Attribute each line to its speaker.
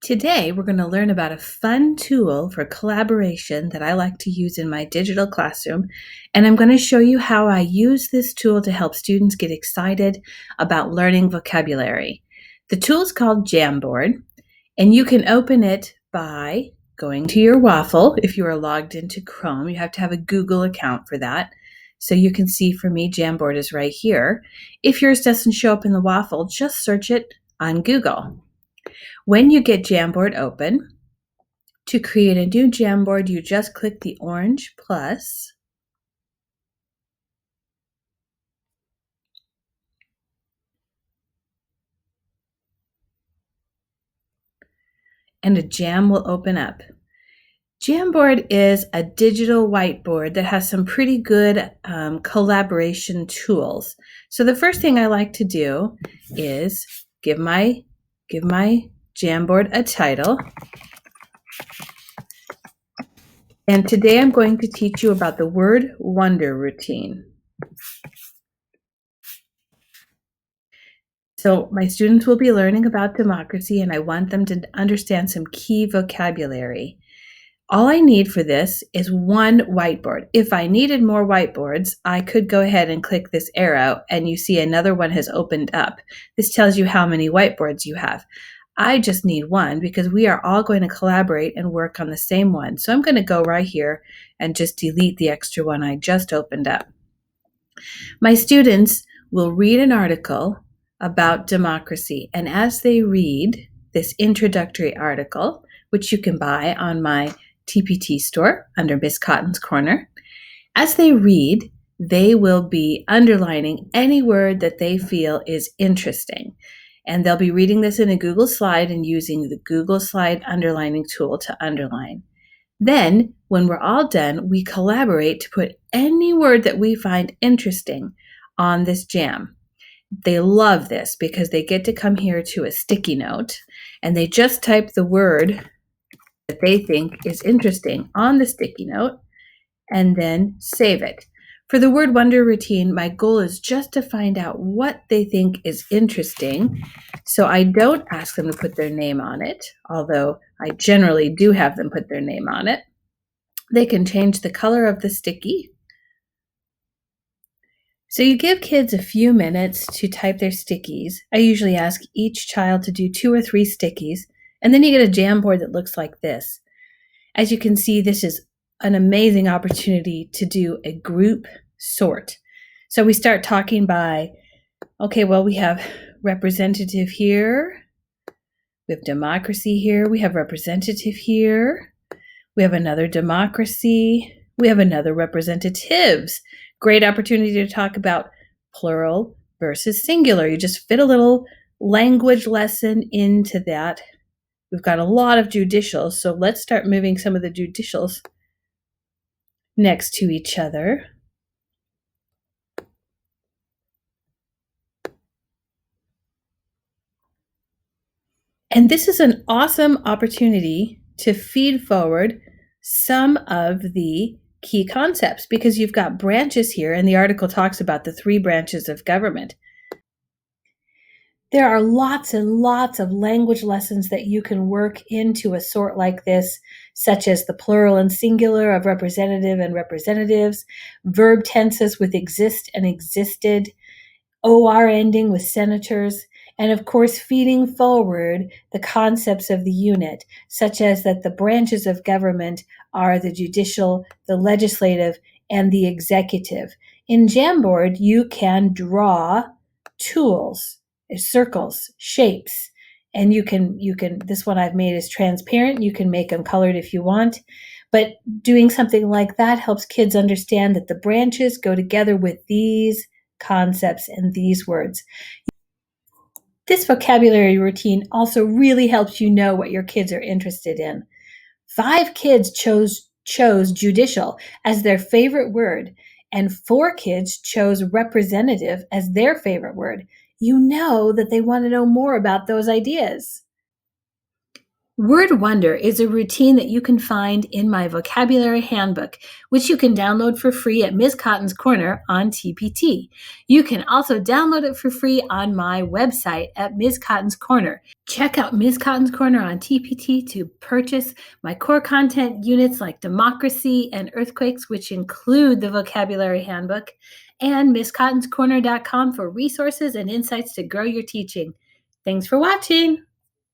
Speaker 1: Today, we're going to learn about a fun tool for collaboration that I like to use in my digital classroom. And I'm going to show you how I use this tool to help students get excited about learning vocabulary. The tool is called Jamboard, and you can open it by going to your Waffle. If you are logged into Chrome, you have to have a Google account for that. So you can see for me, Jamboard is right here. If yours doesn't show up in the Waffle, just search it on Google. When you get Jamboard open, to create a new Jamboard, you just click the orange plus. And a jam will open up. Jamboard is a digital whiteboard that has some pretty good collaboration tools. So the first thing I like to do is give my Jamboard a title. And today I'm going to teach you about the word wonder routine. So my students will be learning about democracy, and I want them to understand some key vocabulary. All I need for this is one whiteboard. If I needed more whiteboards, I could go ahead and click this arrow, and you see another one has opened up. This tells you how many whiteboards you have. I just need one because we are all going to collaborate and work on the same one. So I'm going to go right here and just delete the extra one I just opened up. My students will read an article about democracy, and as they read this introductory article, which you can buy on my TPT store under Miss Cotton's Corner, as they read, they will be underlining any word that they feel is interesting. And they'll be reading this in a Google slide and using the Google slide underlining tool to underline. Then, when we're all done, we collaborate to put any word that we find interesting on this jam. They love this because they get to come here to a sticky note and they just type the word that they think is interesting on the sticky note and then save it. For the word wonder routine, my goal is just to find out what they think is interesting. So I don't ask them to put their name on it, although I generally do have them put their name on it. They can change the color of the sticky. So you give kids a few minutes to type their stickies. I usually ask each child to do 2 or 3 stickies, and then you get a Jamboard that looks like this. As you can see, this is an amazing opportunity to do a group sort. So we start talking by, okay, well, we have representative here. We have democracy here. We have representative here. We have another democracy. We have another representatives. Great opportunity to talk about plural versus singular. You just fit a little language lesson into that. We've got a lot of judicials, so let's start moving some of the judicials next to each other. And this is an awesome opportunity to feed forward some of the key concepts because you've got branches here, and the article talks about the 3 branches of government. There are lots and lots of language lessons that you can work into a sort like this, such as the plural and singular of representative and representatives, verb tenses with exist and existed, OR ending with senators, and of course feeding forward the concepts of the unit, such as that the branches of government are the judicial, the legislative, and the executive. In Jamboard, you can draw tools, circles, shapes, and you can, this one I've made is transparent. You can make them colored if you want, but doing something like that helps kids understand that the branches go together with these concepts and these words. This vocabulary routine also really helps you know what your kids are interested in. 5 kids chose judicial as their favorite word, and 4 kids chose representative as their favorite word. You know that they want to know more about those ideas. Word Wonder is a routine that you can find in my vocabulary handbook, which you can download for free at Ms. Cotton's Corner on TPT. You can also download it for free on my website at Ms. Cotton's Corner. Check out Ms. Cotton's Corner on TPT to purchase my core content units like democracy and earthquakes, which include the vocabulary handbook, and MsCottonsCorner.com for resources and insights to grow your teaching. Thanks for watching.